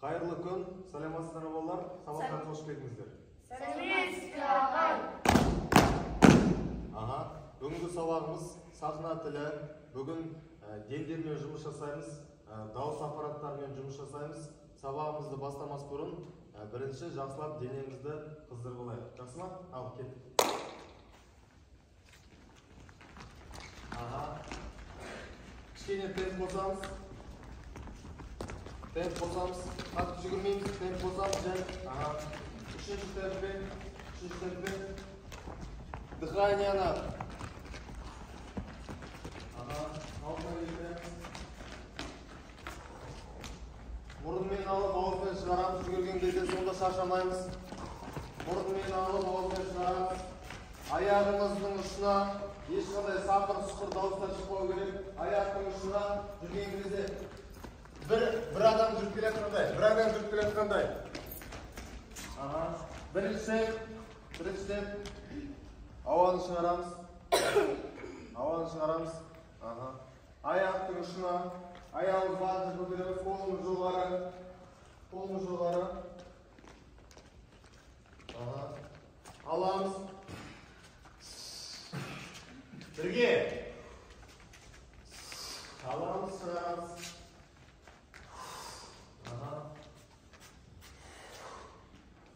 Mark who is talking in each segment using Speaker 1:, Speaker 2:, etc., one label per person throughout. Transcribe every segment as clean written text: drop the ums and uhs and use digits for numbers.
Speaker 1: Қайырлы күн, саламатсыздар балалар, сабаққа қош келдіңіздер. Бүгінгі сабағымыз сахна тілі. Бүгін дендермен жұмыс жасаймыз, дауыс аппараттарымен жұмыс жасаймыз. Сабағымызды бастамас бұрын бірінші жақсылап денемізді қыздырып алайық. Жақсы ма? Ал, кет. Кішкене темп қосамыз. Темп қосамыз. Қатып жүгірмейміз. Темп қосамыз. Және үшінші темппен. Дыханияны. Алдына келтіреміз. Мұрынмен алып, ауызбен шығарамыз. Жүгірген кезде сонда шаршамаймыз. Мұрынмен алып, ауызбен шығарамыз. Аяғымыздың ұшына ешқандай сақыр-сұқыр дауыстар шықпау керек. Аяқтың ұшына жүрген кезде бір адам жүріп келе жатқандай. Бірінші ауаны шығарамыз. Аяқтың ұшына аяғымыз барынша көтереміз. Қолымыз жоғары. Аламыз. Бірге. Аламыз, шығарамыз.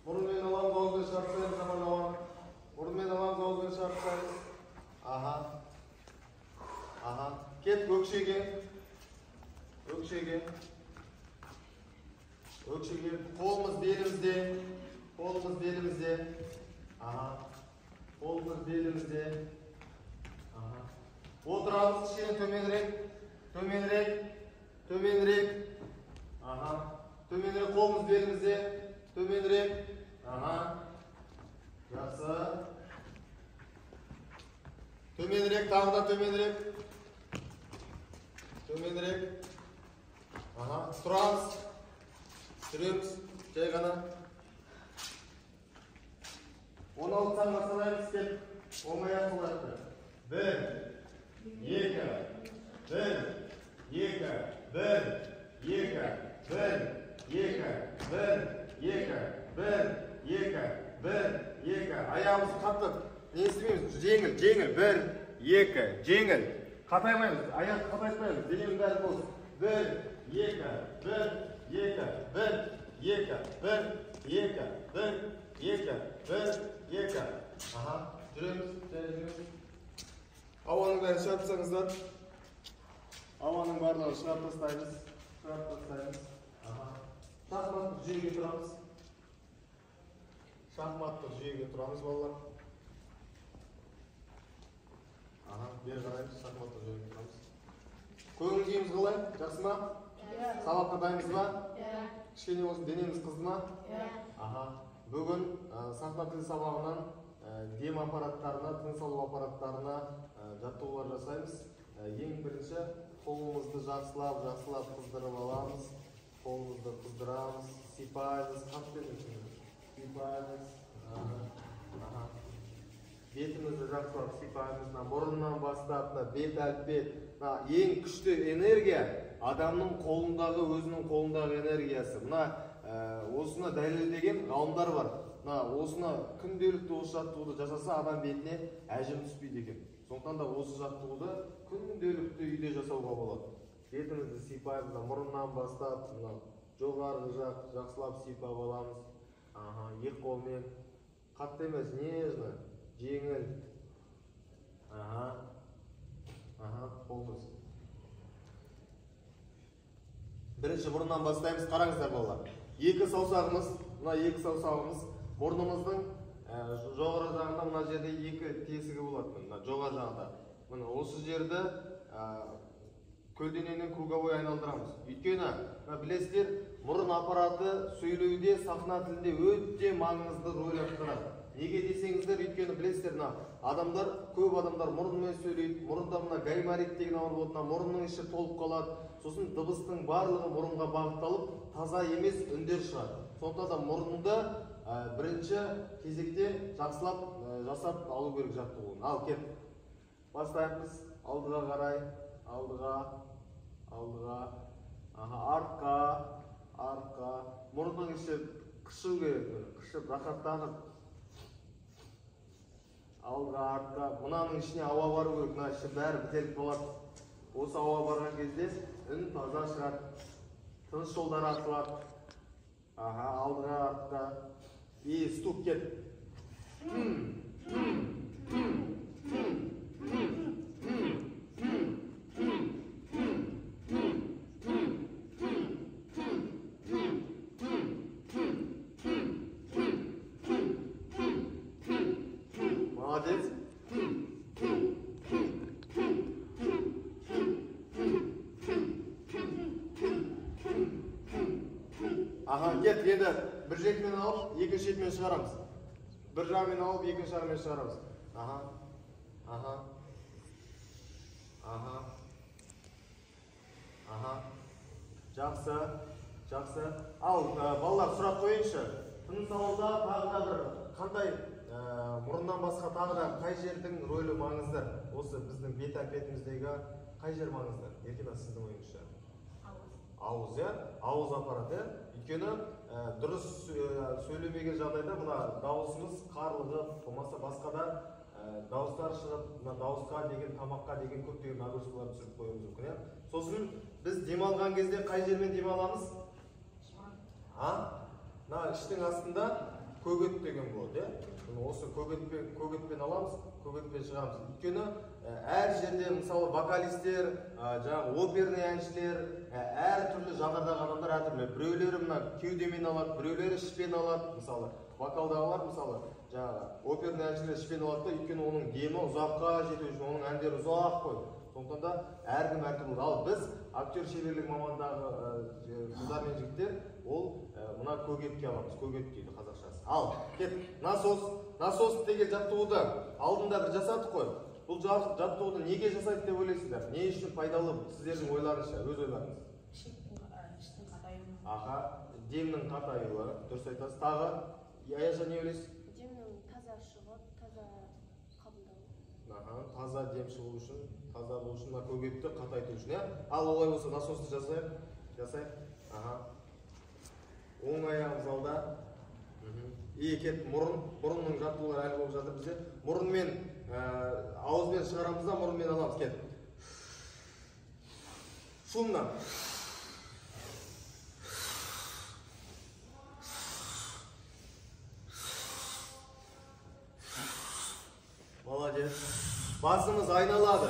Speaker 1: Мұрынмен аламыз, ауызбен шығарсаймыз, жаман ауан. Мұрынмен аламыз, ауызбен шығарсаймыз. Кет өкшеге. Қолымыз белімізде. Отырамыз, кішкене төменірек. Төменірек, қолымыз белімізде. Төменірек. Жақсы. Төменірек, тағы да төменірек. Тұрамыз. Жүреміз. Жай ғана. 16 санға санаймыз деп, оңай ақылайды. 1, 2, 1. Аяғымызды қаттық. Не істемейміз? Жеңіл. 1, 2, жеңіл. Қатаймаймыз. Аяқты қатайтпаймыз. Денеміз бәрі бос. 1, 2. Жүреміз. Ауаның бәрін шығарып тастаңыздар. Ауаның барлығын шығарып тастаймыз. Шахматтық жүйеге тұрамыз, балалар. Бері қараймыз, шахматтық жүйеге тұрамыз. Көңіл-күйіміз қалай? Жақсы ма? Сабаққа дайынбыз ба? Кішкене осы денеміз қызды ма? Бүгін сахна тілі сабағынан дем аппараттарына, тыныс алу аппараттарына жаттығулар жасаймыз. Ең бірінші қолымызды жақсылап қыздырып аламыз. Қолымызды қыздырамыз, сипаймыз, бетімізді жақсылап сипаймыз. Мұрыннан бастап, бет әлпет. Ең күшті энергия адамның қолындағы, өзінің қолындағы энергиясы. Осыны дәлелдеген ғалымдар бар. Осыны күнделікті осы жаттығуды жасаса, адам бетіне әжім түспейді екен. Сондықтан да осы жаттығуды күнделікті үйде жасауға болады. Бетімізді сипаймыз, мұрыннан бастап, жоғарғы жақсылап сипап аламыз. Екі қолмен. Қатты емес, нежно, жеңіл. Қолымыз. Бірінші мұрыннан бастаймыз, қараңыздар балалар. Екі саусағымыз мұрнымыздың жоғары жағында, мына жерде екі тесігі болады. Жоғары жағында. Осы жерді көлденеңнен круговой айналдырамыз. Өйткені, білесіздер, мұрын аппараты сөйлеуде, сахна тілінде өте маңызды рөл атқарады. Неге десеңіздер, өйткені білесіздер, көп адамдар мұрынмен сөйлейді, мұрында гайморит деген ауру болады, мұрынның іші толып қалады. Сосын дыбыстың барлығы мұрынға бағытталып, таза емес үндер шығады. Сондықтан да мұрынды бірінші кезекте жақсылап жасап алу керек жаттығуын. Ал кет. Бастаймыз. Алдыға қарай, алдыға, артқа, мұрынның іші қышу керек, қышып рахаттанып алға артқа. Мынаның ішіне ауа бару керек, мына іші бәрі бітеліп болады. Осы ауа барған кезде үн таза шығады, тыныс жолдары ашылады. Алдыға артқа. Стук кет. Молодец. Кет, енді бір жетмен алып, екінші жетмен шығарамыз. Бір жағымен алып, екінші жағымен шығарамыз. Жақсы. Ал, балалар сұрақ қойыңызшы. Тыныс алуда тағы да бір қандай мұрыннан басқа тағы да қай жердің рөлі маңызды? Осы біздің бет әлпетіміздегі қай жер маңызды? Еркебай, сіздің ойыңызша? Ауыз, ауыз аппараты. Өйткені дұрыс сөйлемеген жағдайда мына дауысымыз қарлығып, болмаса басқа да дауыстар шығып, мына дауысқа деген, тамаққа деген көптеген нагрузкалар түсіріп қоюымыз мүмкін. Сосын біз демалған кезде қай жермен демаламыз? Мына іштің астында көгет деген болады. Осы көгетпен аламыз, көгетпен шығамыз. Өйткені әр жерде мысалы вокалистер, жаңағы оперный әншілер, әр түрлі жанрдағы адамдар әртүрлі. Біреулері мына кеудемен алады, біреулері ішпен алады. Мысалы вокалдағылар мысалы жаңағы оперный әншілер ішпен алады, өйткені оның демі ұзаққа жету үшін, оның әндері ұзақ қой. Сондықтан да әркім әртүрлі. Ал біз актер шеберлік мамандағы қыздар мен жігіттер ол мына көгетке аламыз. Көгет дейді қазақшасы. Ал, кет, насос деген жаттығуды алдында бір жасадық қой. Бұл жаттығуды неге жасайды деп ойлайсыздар? Не үшін пайдалы сіздердің ойларыңызша, өз ойларыңыз?
Speaker 2: Іштің қатаюы.
Speaker 1: Демнің қатаюы, дұрыс айтасыз. Тағы, Аяша не ойлайсыз?
Speaker 2: Демнің таза шығып, таза қабылдау.
Speaker 1: Таза дем шығу үшін, таза болу үшін, көгетті қатайту үшін. Ал олай болса насосты жасайық. Оң аяғымыз алда. Кет, мұрынның жаттығулары әлі болып жатыр бізде. Мұрынмен, ауызбен шығарамыз да, мұрынмен аламыз. Кет. Шумно. Молодец. Басымыз айналады.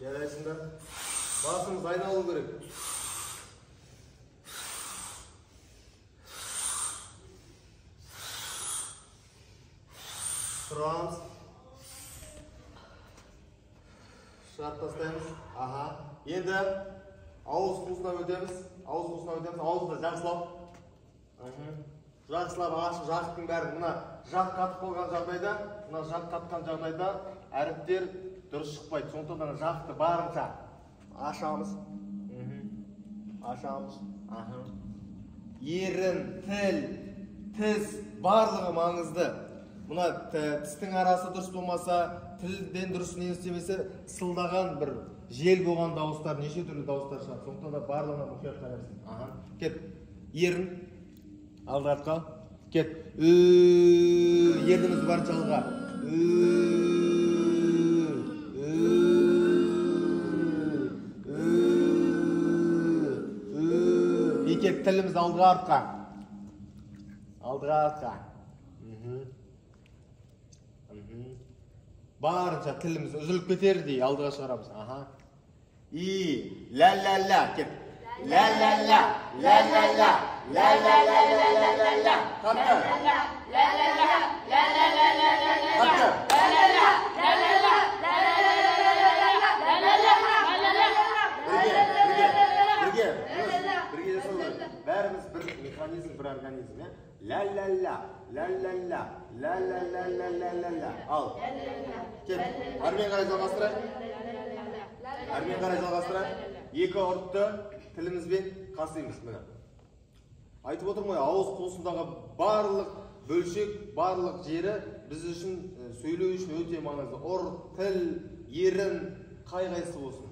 Speaker 1: Жарайсыңдар. Басымыз айналу керек. Тұрамыз. Шығарып тастаймыз. Енді ауыз қуысына өтеміз. Ауызды жақсылап. Жақсылап ашып, жақтың бәрін. Мына жақ қатып болған жағдайда, әріптер дұрыс шықпайды. Сондықтан жақты барынша ашамыз. Ерін, тіл, тіс барлығы маңызды. Мына тістің арасы дұрыс болмаса, тілден дұрыс не істемесе, сылдаған бір жел болған дауыстар, неше түрлі дауыстар шығады. Сондықтан да барлығына мұқият қарайсың. Кет. Ерін. Алды артқа. Кет. Ерніміз барынша алға. Кет. Тіліміз алдыға артқа. Барынша тіліміз үзіліп кетердей алдыға шығарамыз. Ля-ля-ля. Кет. Ля-ля-ля. Ля-ля-ля. Ля-ля-ля. Қатты. Бірге жасау керек. Бәріміз бір механизм, бір организм. Ля-ля-ля. Ля-ля-ля. Ля-ля-ля. Ал. Кет. Әрмен қарай жалғастырайық. Екі ұртты тілімізбен қасимыз. Айтып отырмын ғой, ауыз қуысындағы барлық бөлшек, барлық жері біз үшін сөйлеу үшін өте маңызды. Ұрт, тіл, ерін, қайсысы болсын.